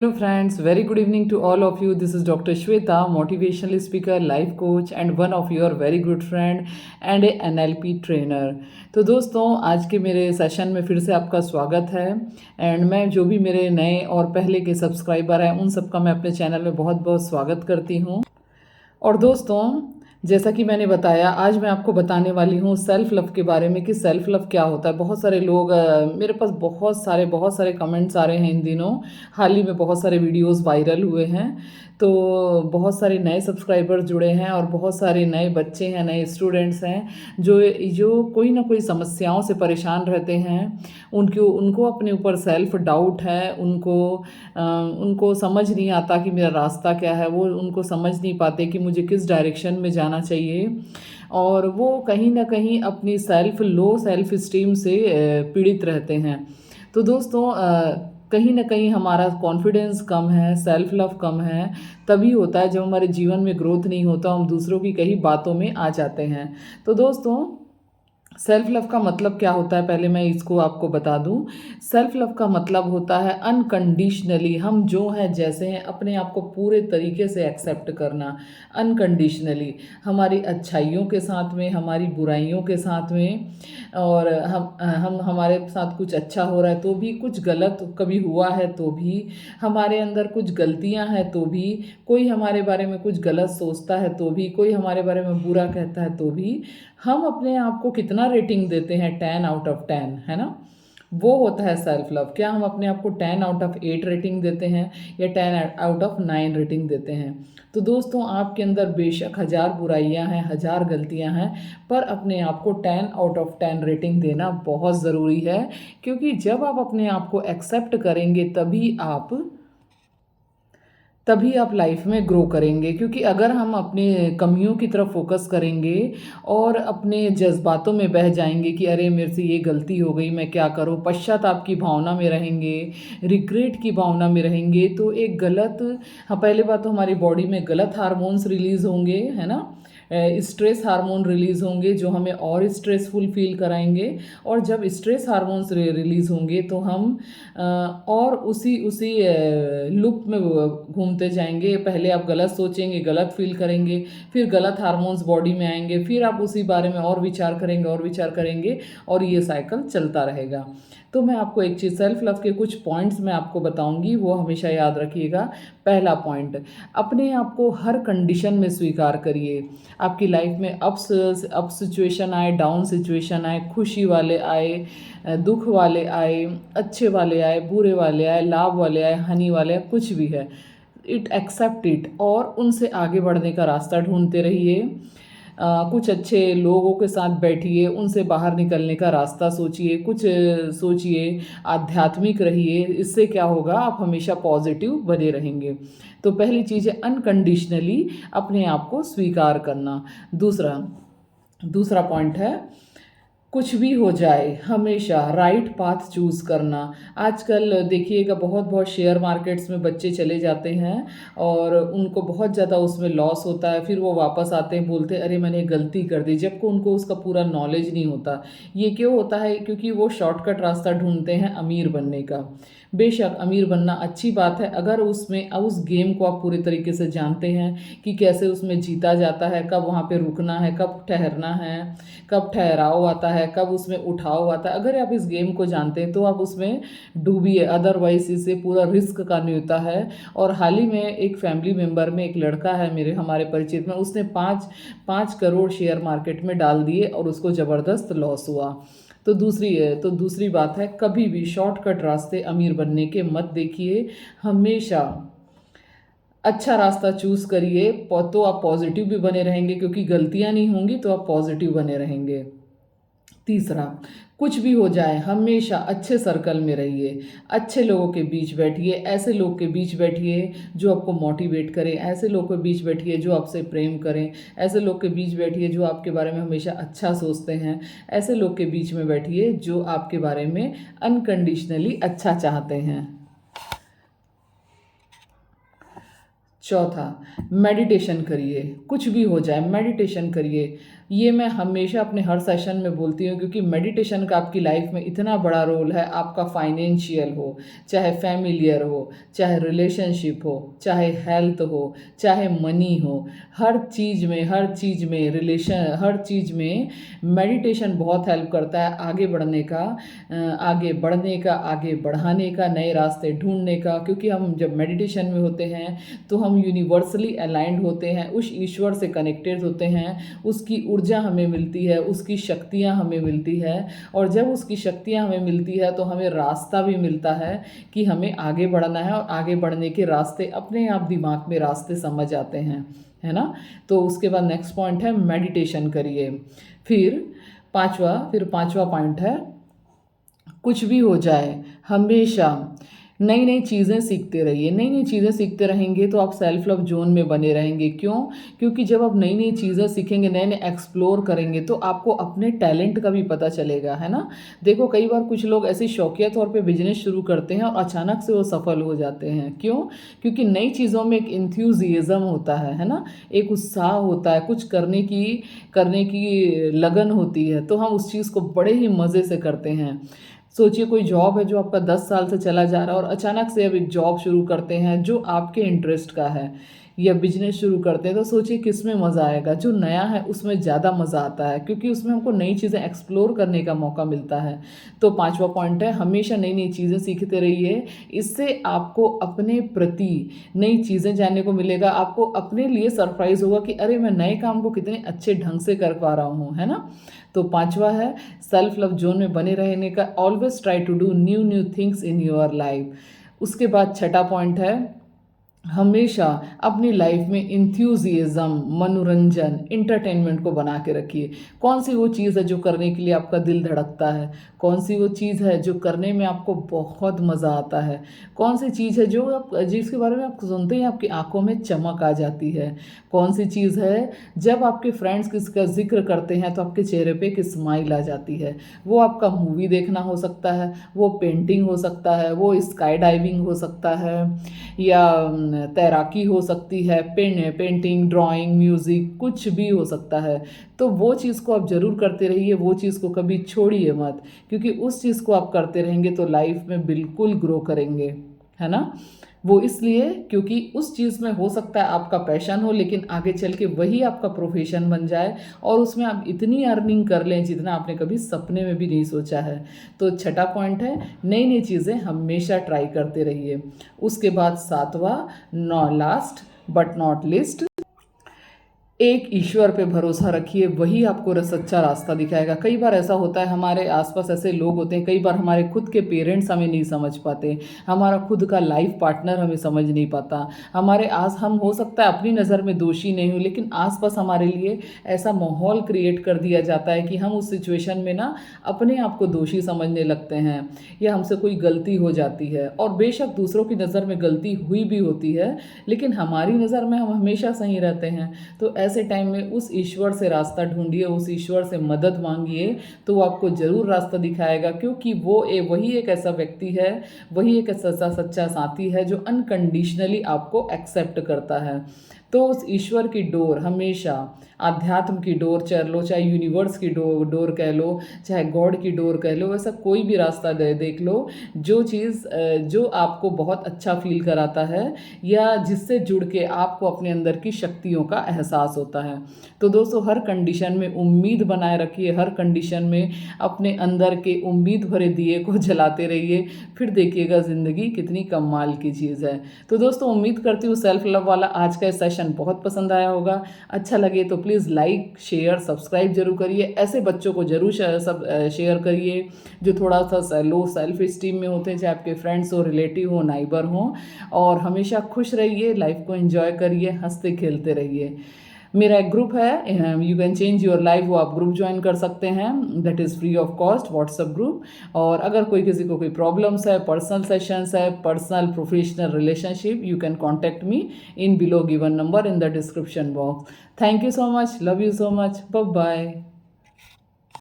Hello friends, very good evening to all of you. This is Dr. Shweta, motivational speaker, life coach and one of your very good friend and a NLP trainer. तो दोस्तों आज के मेरे session में फिर से आपका स्वागत है एंड मैं जो भी मेरे नए और पहले के सब्सक्राइबर हैं उन सबका मैं अपने चैनल में बहुत बहुत स्वागत करती हूँ। और दोस्तों जैसा कि मैंने बताया आज मैं आपको बताने वाली हूँ सेल्फ़ लव के बारे में कि सेल्फ़ लव क्या होता है। बहुत सारे लोग मेरे पास बहुत सारे कमेंट्स आ रहे हैं इन दिनों। हाल ही में बहुत सारे वीडियोस वायरल हुए हैं, तो बहुत सारे नए सब्सक्राइबर जुड़े हैं और बहुत सारे नए बच्चे हैं, नए स्टूडेंट्स हैं जो जो कोई ना कोई समस्याओं से परेशान रहते हैं। उनको अपने ऊपर सेल्फ डाउट है, उनको समझ नहीं आता कि मेरा रास्ता क्या है, वो उनको समझ नहीं पाते कि मुझे किस डायरेक्शन में जाना चाहिए और वो कहीं ना कहीं अपनी लो सेल्फ स्टीम से पीड़ित रहते हैं। तो दोस्तों कहीं ना कहीं हमारा कॉन्फिडेंस कम है, सेल्फ लव कम है, तभी होता है जब हमारे जीवन में ग्रोथ नहीं होता, हम दूसरों की कई बातों में आ जाते हैं। तो दोस्तों सेल्फ लव का मतलब क्या होता है, पहले मैं इसको आपको बता दूं। सेल्फ लव का मतलब होता है अनकंडीशनली, हम जो हैं जैसे हैं अपने आप को पूरे तरीके से एक्सेप्ट करना। अनकंडीशनली हमारी अच्छाइयों के साथ में, हमारी बुराइयों के साथ में, और हम हमारे साथ कुछ अच्छा हो रहा है तो भी, कुछ गलत कभी हुआ है तो भी, हमारे अंदर कुछ गलतियां हैं तो भी, कोई हमारे बारे में कुछ गलत सोचता है तो भी, कोई हमारे बारे में बुरा कहता है तो भी, हम अपने आप को कितना रेटिंग देते हैं, 10 आउट ऑफ 10, है ना। वो होता है सेल्फ लव। क्या हम अपने आप को 10 आउट ऑफ 8 रेटिंग देते हैं या 10 आउट ऑफ 9 रेटिंग देते हैं। तो दोस्तों आपके अंदर बेशक हज़ार बुराइयां हैं, हज़ार गलतियां हैं, पर अपने आप को 10 आउट ऑफ 10 रेटिंग देना बहुत ज़रूरी है, क्योंकि जब आप अपने आप को एक्सेप्ट करेंगे तभी आप लाइफ में ग्रो करेंगे। क्योंकि अगर हम अपने कमियों की तरफ फोकस करेंगे और अपने जज्बातों में बह जाएंगे कि अरे मेरे से ये गलती हो गई, मैं क्या करूं, पश्चाताप की भावना में रहेंगे, रिग्रेट की भावना में रहेंगे, तो एक गलत, हाँ पहले बात तो हमारी बॉडी में गलत हार्मोन्स रिलीज होंगे, है ना। स्ट्रेस हार्मोन रिलीज़ होंगे जो हमें और स्ट्रेसफुल फील कराएंगे, और जब स्ट्रेस हार्मोन्स रिलीज़ होंगे तो हम और उसी उसी लूप में घूमते जाएंगे। पहले आप गलत सोचेंगे, गलत फील करेंगे, फिर गलत हार्मोन्स बॉडी में आएंगे, फिर आप उसी बारे में और विचार करेंगे और विचार करेंगे, और ये साइकिल चलता रहेगा। तो मैं आपको एक चीज़, सेल्फ लव के कुछ पॉइंट्स मैं आपको बताऊंगी, वो हमेशा याद रखिएगा। पहला पॉइंट, अपने आप को हर कंडीशन में स्वीकार करिए। आपकी लाइफ में अप सिचुएशन आए, डाउन सिचुएशन आए, खुशी वाले आए, दुख वाले आए, अच्छे वाले आए, बुरे वाले आए, लाभ वाले आए, हानि वाले आए, कुछ भी है, एक्सेप्ट इट और उनसे आगे बढ़ने का रास्ता ढूंढते रहिए। कुछ अच्छे लोगों के साथ बैठिए, उनसे बाहर निकलने का रास्ता सोचिए, कुछ सोचिए, आध्यात्मिक रहिए। इससे क्या होगा, आप हमेशा पॉजिटिव बने रहेंगे। तो पहली चीज़ है अनकंडीशनली अपने आप को स्वीकार करना। दूसरा दूसरा पॉइंट है, कुछ भी हो जाए हमेशा राइट पाथ चूज़ करना। आजकल देखिएगा बहुत बहुत शेयर मार्केट्स में बच्चे चले जाते हैं और उनको बहुत ज़्यादा उसमें लॉस होता है, फिर वो वापस आते हैं, बोलते हैं अरे मैंने गलती कर दी, जबकि उनको उसका पूरा नॉलेज नहीं होता। ये क्यों होता है, क्योंकि वो शॉर्टकट रास्ता ढूंढते हैं अमीर बनने का। बेशक अमीर बनना अच्छी बात है, अगर उसमें उस गेम को आप पूरे तरीके से जानते हैं कि कैसे उसमें जीता जाता है, कब वहाँ पे रुकना है, कब ठहरना है, कब ठहराव आता है, कब उसमें उठाव आता है। अगर आप इस गेम को जानते हैं तो आप उसमें डूबिए, अदरवाइज इससे पूरा रिस्क का नहीं होता है। और हाल ही में एक फैमिली मेम्बर में एक लड़का है हमारे परिचित में, उसने 5 करोड़ शेयर मार्केट में डाल दिए और उसको ज़बरदस्त लॉस हुआ। तो दूसरी बात है, कभी भी शॉर्टकट रास्ते अमीर बनने के मत देखिए, हमेशा अच्छा रास्ता चूज़ करिए, तो आप पॉजिटिव भी बने रहेंगे, क्योंकि गलतियां नहीं होंगी तो आप पॉजिटिव बने रहेंगे। तीसरा, कुछ भी हो जाए हमेशा अच्छे सर्कल में रहिए, अच्छे लोगों के बीच बैठिए, ऐसे लोग के बीच बैठिए जो आपको मोटिवेट करें, ऐसे लोग के बीच बैठिए जो आपसे प्रेम करें, ऐसे लोग के बीच बैठिए जो आपके बारे में हमेशा अच्छा सोचते हैं, ऐसे लोग के बीच में बैठिए जो आपके बारे में अनकंडीशनली अच्छा चाहते हैं। चौथा, मेडिटेशन करिए, कुछ भी हो जाए मेडिटेशन करिए। ये मैं हमेशा अपने हर सेशन में बोलती हूँ, क्योंकि मेडिटेशन का आपकी लाइफ में इतना बड़ा रोल है। आपका फाइनेंशियल हो, चाहे फैमिलियर हो, चाहे रिलेशनशिप हो, चाहे हेल्थ हो, चाहे मनी हो, हर चीज़ में रिलेशन, हर चीज़ में मेडिटेशन बहुत हेल्प करता है आगे बढ़ने का, आगे बढ़ाने का, नए रास्ते ढूंढने का। क्योंकि हम जब मेडिटेशन में होते हैं तो हम यूनिवर्सली अलाइंड होते हैं, उस ईश्वर से कनेक्टेड होते हैं, उसकी ऊर्जा हमें मिलती है, उसकी शक्तियाँ हमें मिलती है। और जब उसकी शक्तियाँ हमें मिलती है तो हमें रास्ता भी मिलता है कि हमें आगे बढ़ना है, और आगे बढ़ने के रास्ते अपने आप दिमाग में रास्ते समझ आते हैं, है ना। तो उसके बाद नेक्स्ट पॉइंट है मेडिटेशन करिए। फिर पांचवा पॉइंट है, कुछ भी हो जाए हमेशा नई नई चीज़ें सीखते रहिए। नई नई चीज़ें सीखते रहेंगे तो आप सेल्फ लव जोन में बने रहेंगे। क्यों? क्योंकि जब आप नई नई चीज़ें सीखेंगे, नए नए एक्सप्लोर करेंगे, तो आपको अपने टैलेंट का भी पता चलेगा, है ना। देखो, कई बार कुछ लोग ऐसे शौकिया तौर पे बिजनेस शुरू करते हैं और अचानक से वो सफल हो जाते हैं। क्यों? क्योंकि नई चीज़ों में एक इंथ्यूजिज्म होता है ना, एक उत्साह होता है, कुछ करने की लगन होती है, तो हम उस चीज़ को बड़े ही मज़े से करते हैं। सोचिए, कोई जॉब है जो आपका 10 साल से चला जा रहा है, और अचानक से अब एक जॉब शुरू करते हैं जो आपके इंटरेस्ट का है, या बिजनेस शुरू करते हैं, तो सोचिए किस में मज़ा आएगा। जो नया है उसमें ज़्यादा मज़ा आता है, क्योंकि उसमें हमको नई चीज़ें एक्सप्लोर करने का मौका मिलता है। तो पांचवा पॉइंट है, हमेशा नई नई चीज़ें सीखते रहिए। इससे आपको अपने प्रति नई चीज़ें जानने को मिलेगा। आपको अपने लिए सरप्राइज होगा कि अरे, मैं नए काम को कितने अच्छे ढंग से कर पा रहा हूँ, है ना। तो पांचवा है, सेल्फ लव जोन में बने रहने का। Always try to do new new things in your life. उसके बाद छठा पॉइंट है, हमेशा अपनी लाइफ में इंथ्यूजिज्म, मनोरंजन, इंटरटेनमेंट को बना के रखिए। कौन सी वो चीज़ है जो करने के लिए आपका दिल धड़कता है? कौन सी वो चीज़ है जो करने में आपको बहुत मज़ा आता है? कौन सी चीज़ है जिसके बारे में आप सुनते ही आपकी आंखों में चमक आ जाती है? कौन सी चीज़ है जब आपके फ्रेंड्स किसका जिक्र करते हैं तो आपके चेहरे पे एक स्माइल आ जाती है? वो आपका मूवी देखना हो सकता है, वो पेंटिंग हो सकता है, वो स्काई डाइविंग हो सकता है, या तैराकी हो सकती है, पेंटिंग, ड्राइंग, म्यूज़िक, कुछ भी हो सकता है। तो वो चीज़ को आप ज़रूर करते रहिए, वो चीज़ को कभी छोड़िए मत, क्योंकि उस चीज़ को आप करते रहेंगे तो लाइफ में बिल्कुल ग्रो करेंगे, है ना। वो इसलिए क्योंकि उस चीज़ में हो सकता है आपका पैशन हो, लेकिन आगे चल के वही आपका प्रोफेशन बन जाए, और उसमें आप इतनी अर्निंग कर लें जितना आपने कभी सपने में भी नहीं सोचा है। तो छठा पॉइंट है, नई नई चीज़ें हमेशा ट्राई करते रहिए। उसके बाद सातवां, लास्ट बट नॉट लिस्ट, एक ईश्वर पे भरोसा रखिए, वही आपको सच्चा रास्ता दिखाएगा। कई बार ऐसा होता है, हमारे आसपास ऐसे लोग होते हैं, कई बार हमारे खुद के पेरेंट्स हमें नहीं समझ पाते, हमारा खुद का लाइफ पार्टनर हमें समझ नहीं पाता, हम हो सकता है अपनी नज़र में दोषी नहीं हो, लेकिन आसपास हमारे लिए ऐसा माहौल क्रिएट कर दिया जाता है कि हम उस सिचुएशन में ना अपने आप को दोषी समझने लगते हैं, या हमसे कोई गलती हो जाती है। और बेशक दूसरों की नज़र में गलती हुई भी होती है, लेकिन हमारी नज़र में हम हमेशा सही रहते हैं। तो ऐसे टाइम में उस ईश्वर से रास्ता ढूंढिए, उस ईश्वर से मदद मांगिए, तो वो आपको ज़रूर रास्ता दिखाएगा। क्योंकि वही एक ऐसा व्यक्ति है, वही एक ऐसा सच्चा साथी है जो अनकंडीशनली आपको एक्सेप्ट करता है। तो उस ईश्वर की डोर हमेशा, आध्यात्म की डोर चल लो, चाहे यूनिवर्स की डोर कह लो, चाहे गॉड की डोर कह लो, ऐसा कोई भी रास्ता देख लो, जो आपको बहुत अच्छा फील कराता है, या जिससे जुड़ के आपको अपने अंदर की शक्तियों का एहसास होता है। तो दोस्तों, हर कंडीशन में उम्मीद बनाए रखिए, हर कंडीशन में अपने अंदर के उम्मीद भरे दिए को जलाते रहिए, फिर देखिएगा ज़िंदगी कितनी कमाल की चीज़ है। तो दोस्तों, उम्मीद करती हूँ सेल्फ लव वाला आज का सेशन बहुत पसंद आया होगा। अच्छा लगे तो प्लीज़ लाइक, शेयर, सब्सक्राइब जरूर करिए। ऐसे बच्चों को जरूर शेयर करिए जो थोड़ा सा लो सेल्फ स्टीम में होते हैं, चाहे आपके फ्रेंड्स हो, रिलेटिव हो, नाइबर हो। और हमेशा खुश रहिए, लाइफ को एंजॉय करिए, हंसते खेलते रहिए। मेरा एक ग्रुप है, you can change your life, वो आप ग्रुप ज्वाइन कर सकते हैं, that is free of cost, WhatsApp group. और अगर किसी को कोई प्रॉब्लम्स है, पर्सनल सेशंस है, personal professional relationship, you can contact me in below given number in the description box. Thank you so much, love you so much, bye bye.